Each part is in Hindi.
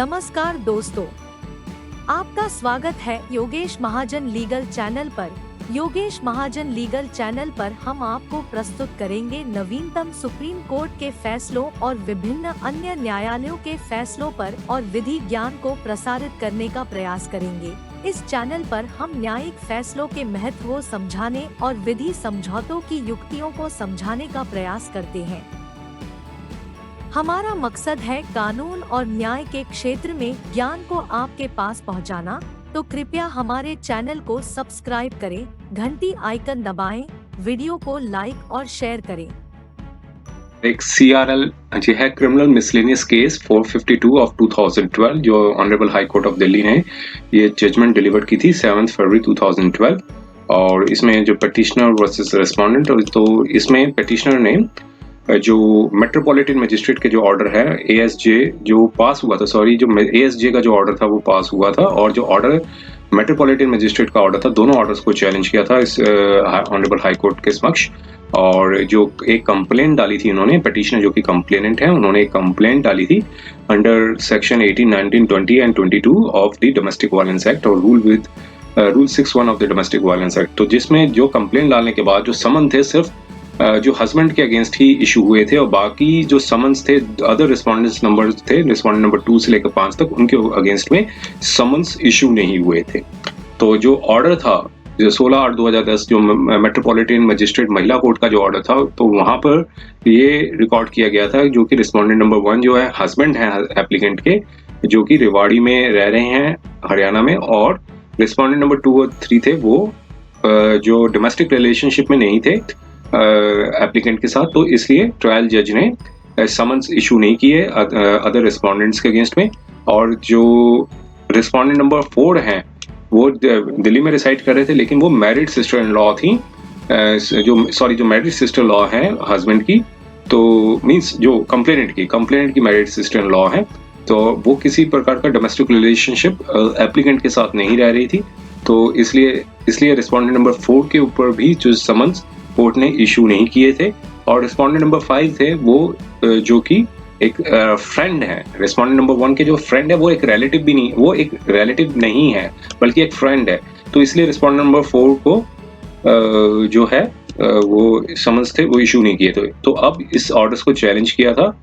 नमस्कार दोस्तों, आपका स्वागत है योगेश महाजन लीगल चैनल पर। योगेश महाजन लीगल चैनल पर हम आपको प्रस्तुत करेंगे नवीनतम सुप्रीम कोर्ट के फैसलों और विभिन्न अन्य न्यायालयों के फैसलों पर और विधि ज्ञान को प्रसारित करने का प्रयास करेंगे। इस चैनल पर हम न्यायिक फैसलों के महत्व को समझाने और विधि समझौतों की युक्तियों को समझाने का प्रयास करते हैं। हमारा मकसद है कानून और न्याय के क्षेत्र में ज्ञान को आपके पास पहुंचाना, तो कृपया हमारे चैनल को सब्सक्राइब करें, घंटी आइकन दबाएं, वीडियो को लाइक और शेयर करें। एक CRL जो है क्रिमिनल मिसलेनियस केस 452 ऑफ 2012 जो honourable high court of Delhi ने ये जजमेंट डिलीवर की थी 7 फरवरी 2012। और इसमें जो पिटिशनर वर्सेस रेस्पोंडेंट, तो इसमें पिटिशनर ने जो मेट्रोपॉलिटन मजिस्ट्रेट के जो ऑर्डर है ASJ जो पास हुआ था, जो ASJ का जो ऑर्डर था वो पास हुआ था, और जो ऑर्डर मेट्रोपॉलिटन मजिस्ट्रेट का ऑर्डर था, दोनों ऑर्डर्स को चैलेंज किया था इस ऑनरेबल हाई कोर्ट के समक्ष। और जो एक कंप्लेंट डाली थी उन्होंने, पिटिशनर जो कि कंप्लेनेंट है, उन्होंने एक कंप्लेंट डाली थी under section 18, 19, 20 and 22 of the domestic violence act और rule 61 of the domestic violence act. तो जिसमें जो कंप्लेंट डालने के बाद जो समन थे सिर्फ जो हस्बैंड के अगेंस्ट ही इशू हुए थे, और बाकी जो समन्स थे अदर रिस्पोंडेंट्स नंबर थे, रिस्पोंडेंट नंबर 2 से लेकर 5 तक, उनके अगेंस्ट में समन्स इशू नहीं हुए थे। तो जो ऑर्डर था जो 16/8/2010 जो मेट्रोपॉलिटन मजिस्ट्रेट महिला कोर्ट का जो ऑर्डर था, तो वहां पर ये रिकॉर्ड किया गया था जो कि रिस्पोंडेंट नंबर 1 जो है हस्बैंड है एप्लीकेंट के, जो कि रेवाड़ी में रह रहे हैं हरियाणा में, और रिस्पोंडेंट नंबर 2 और 3 थे वो जो डोमेस्टिक रिलेशनशिप में नहीं थे एप्लीकेंट के साथ। तो इसलिए ट्रायल जज ने समन्स इशू नहीं किए अदर रिस्पोंडेंट्स के अगेंस्ट में। और जो रिस्पोंडेंट नंबर 4 हैं वो दिल्ली में रिसाइड कर रहे थे, लेकिन वो मैरिड सिस्टर इन लॉ थी, जो मैरिड सिस्टर लॉ है हस्बैंड की, तो मींस जो कंप्लेनेंट की मैरिड सिस्टर इन लॉ है, तो वो किसी प्रकार का डोमेस्टिक रिलेशनशिप एप्लीकेंट के साथ नहीं रह रही थी। तो इसलिए रिस्पोंडेंट नंबर 4 के ऊपर भी जो समन्स कोर्ट ने इशू नहीं किए थे। और रिस्पोंडेंट नंबर 5 थे वो जो कि एक फ्रेंड है, रिस्पोंडेंट नंबर 1 के जो फ्रेंड है वो एक रिलेटिव भी नहीं, वो एक रिलेटिव नहीं है बल्कि एक फ्रेंड है। तो इसलिए रिस्पोंडेंट नंबर 4 को जो है वो समन्स थे वो इशू नहीं किए थे। तो अब इस ऑर्डर्स को चैलेंज किया था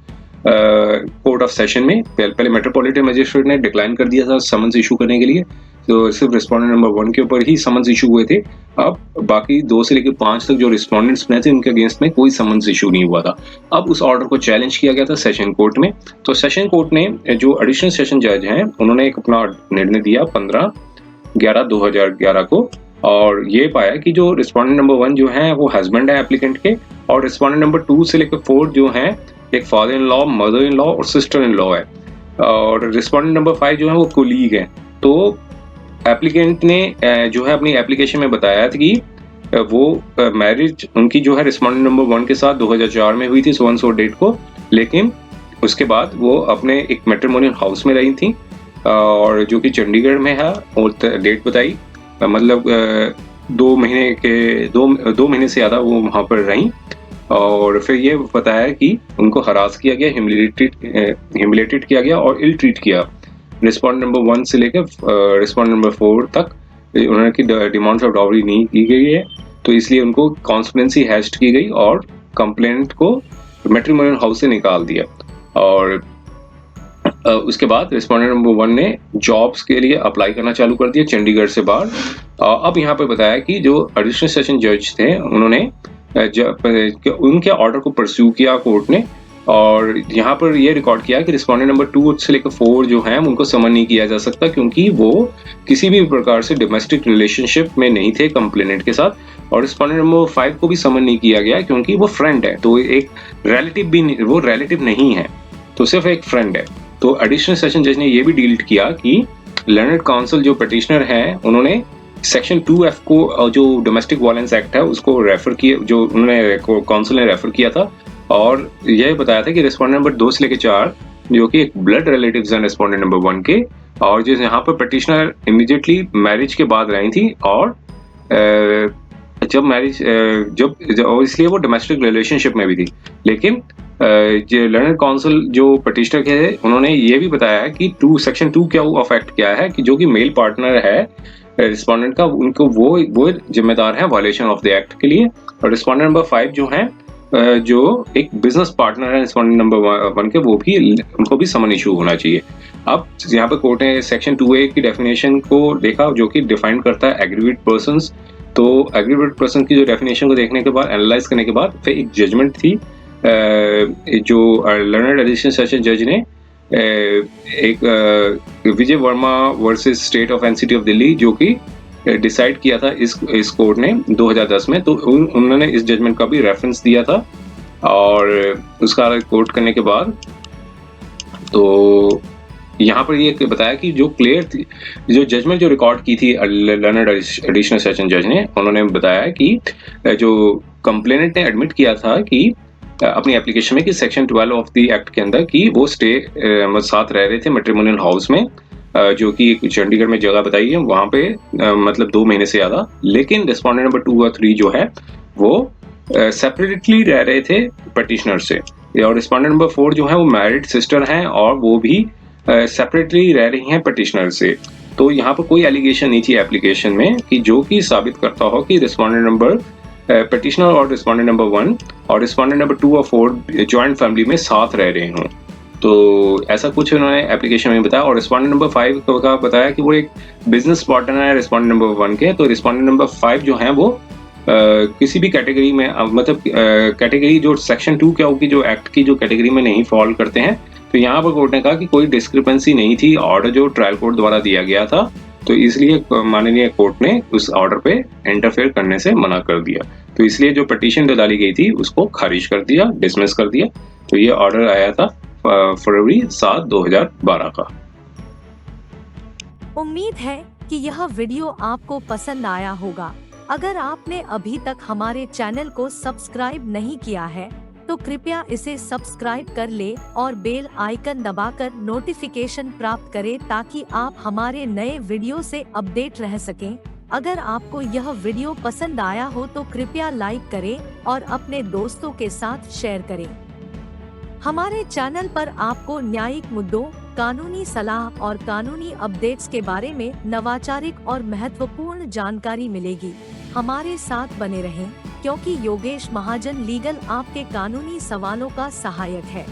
कोर्ट ऑफ सेशन में। पहले मेट्रोपॉलिटन मजिस्ट्रेट ने डिक्लाइन कर दिया था समन्स इशू करने के लिए, तो सिर्फ रिस्पोंडेंट नंबर 1 के ऊपर ही समन्स इशू हुए थे। अब बाकी 2 से लेकर 5 तक जो रिस्पोंडेंट्स बने थे उनके अगेंस्ट में कोई समन्स इशू नहीं हुआ था। अब उस ऑर्डर को चैलेंज किया गया था सेशन कोर्ट में। तो सेशन कोर्ट ने जो एडिशनल सेशन जज हैं उन्होंने एक अपना निर्णय दिया 15/11/2011 को, और ये पाया कि जो रिस्पोंडेंट नंबर 1 जो है वो हस्बैंड है एप्लीकेंट के, और रिस्पोंडेंट नंबर 2 से लेकर 4 जो है एक father in law, mother in law और सिस्टर इन लॉ है, और रिस्पोंडेंट नंबर 5 जो है वो कोलीग है। तो एप्लीकेंट ने जो है अपनी एप्लीकेशन में बताया था कि वो मैरिज उनकी जो है रिस्पोंडेंट नंबर 1 के साथ 2004 में हुई थी 1 डेट को, लेकिन उसके बाद वो अपने एक मैट्रिमोनियल हाउस में रही थी, और जो कि चंडीगढ़ में है, और डेट बताई मतलब 2 महीने से ज़्यादा वो वहाँ पर रहीं। और फिर ये बताया कि उनको हरास किया गया, ह्यूमिलेटेड किया गया और इल ट्रीट किया। रिस्पोंडेंट नंबर 1 से लेकर रिस्पोंडेंट नंबर 4 तक उन्होंने की डिमांड्स ऑफ डाउरी नहीं की गई है, तो इसलिए उनको कॉन्स्पिरेंसी हैश्ड की गई और कंप्लेंट को मैट्रिमोनियल हाउस से निकाल दिया। और उसके बाद रिस्पोंडेंट नंबर 1 ने जॉब्स के लिए अप्लाई करना चालू कर दिया चंडीगढ़ से बाहर। अब यहाँ पे बताया कि जो एडिशनल सेशन जज थे उन्होंने उनके ऑर्डर को परस्यू किया कोर्ट ने, और यहाँ पर ये रिकॉर्ड किया कि रिस्पोंडेंट नंबर 2 से लेकर 4 जो हैं उनको समन नहीं किया जा सकता, क्योंकि वो किसी भी प्रकार से डोमेस्टिक रिलेशनशिप में नहीं थे कंप्लेनेंट के साथ। और रिस्पोंडेंट नंबर 5 को भी समन नहीं किया गया क्योंकि वो फ्रेंड है, तो एक रिलेटिव नहीं है, तो सिर्फ एक फ्रेंड है। तो एडिशनल सेशन जज ने ये भी डील किया कि लर्नड काउंसिल जो पिटिशनर है उन्होंने सेक्शन 2F को जो डोमेस्टिक वायलेंस एक्ट है उसको रेफर किया, जो उन्होंने काउंसिल ने रेफर किया था, और यह बताया था कि रिस्पोंडेंट नंबर 2 से लेकर 4 जो कि एक ब्लड रिलेटिव्स हैं रिस्पोंडेंट नंबर 1 के, और जो यहाँ पर पिटिशनर इमीडिएटली मैरिज के बाद रही थी और जब मैरिज और इसलिए वो डोमेस्टिक रिलेशनशिप में भी थी। लेकिन जो लर्नर काउंसिल जो पटिशनर के थे, उन्होंने ये भी बताया कि सेक्शन 2 क्या ऑफ एक्ट क्या है कि जो कि मेल पार्टनर है रिस्पोंडेंट का, उनको वो जिम्मेदार है वायलेशन ऑफ द एक्ट के लिए। और रिस्पोंडेंट नंबर 5 जो है जो एक बिजनेस पार्टनर है रिस्पोंडेंट नंबर 1 के, वो भी उनको भी समन इशू होना चाहिए। अब यहाँ पे कोर्ट ने सेक्शन 2A की डेफिनेशन को देखा जो कि डिफाइन करता है एग्रीवेट पर्संस। तो एग्रीवेट पर्सन की जो डेफिनेशन को देखने के बाद, एनालाइज करने के बाद फिर एक जजमेंट थी जो लर्नर्ड एडिशनल सेशन जज ने एक Vijay Verma versus state of NCT of Delhi जो कि डिसाइड किया था इस कोर्ट ने 2010 में। तो उन्होंने इस जजमेंट का भी रेफरेंस दिया था और उसका कोर्ट करने के बाद तो यहाँ पर ये बताया कि जो क्लियर थी, जो जजमेंट जो रिकॉर्ड की थी लर्नर्ड एडिशनल सेशन जज ने, उन्होंने बताया कि जो कंप्लेनेंट ने एडमिट किया था कि अपनी एप्लीकेशन में कि सेक्शन 12 ऑफ द एक्ट के अंदर कि वो स्टे साथ रह रहे थे मैट्रिमोनियल हाउस में, जो कि चंडीगढ़ में जगह बताई है वहाँ पे मतलब 2 महीने से ज़्यादा। लेकिन रिस्पोंडेंट नंबर 2 और 3 जो है वो सेपरेटली रह रहे थे पटिशनर से। और रिस्पोंडेंट नंबर 4 जो है वो मैरिड सिस्टर हैं और वो भी सेपरेटली रह रही हैं पटिशनर से। तो यहाँ पर कोई एलिगेशन नहीं थी एप्लीकेशन में कि जो कि साबित करता हो कि रिस्पोंडेंट नंबर पटिशनर और रिस्पोंडेंट नंबर 1 और रिस्पोंडेंट नंबर 2 और 4 जॉइंट फैमिली में साथ रह रहे हों। तो ऐसा कुछ उन्होंने एप्लीकेशन में बताया। और रिस्पोंडेंट नंबर 5 का बताया कि वो एक बिजनेस पार्टनर है रिस्पोंडेंट नंबर 1 के। तो रिस्पोंडेंट नंबर 5 जो है वो किसी भी कैटेगरी में मतलब कैटेगरी जो सेक्शन 2 क्या होगी जो एक्ट की जो कैटेगरी में नहीं फॉल करते हैं। तो यहाँ पर कोर्ट ने कहा कि कोई डिस्क्रिपेंसी नहीं थी ऑर्डर जो ट्रायल कोर्ट द्वारा दिया गया था, तो इसलिए माननीय कोर्ट ने उस ऑर्डर पे इंटरफेयर करने से मना कर दिया। तो इसलिए जो पिटीशन डाली गई थी उसको खारिज कर दिया, डिसमिस कर दिया। तो ये ऑर्डर आया था फरवरी 7, 2012 का। उम्मीद है कि यह वीडियो आपको पसंद आया होगा। अगर आपने अभी तक हमारे चैनल को सब्सक्राइब नहीं किया है तो कृपया इसे सब्सक्राइब कर ले और बेल आइकन दबाकर नोटिफिकेशन प्राप्त करें ताकि आप हमारे नए वीडियो से अपडेट रह सकें। अगर आपको यह वीडियो पसंद आया हो तो कृपया लाइक करें और अपने दोस्तों के साथ शेयर करें। हमारे चैनल पर आपको न्यायिक मुद्दों, कानूनी सलाह और कानूनी अपडेट्स के बारे में नवाचारिक और महत्वपूर्ण जानकारी मिलेगी। हमारे साथ बने रहें क्योंकि योगेश महाजन लीगल आपके कानूनी सवालों का सहायक है।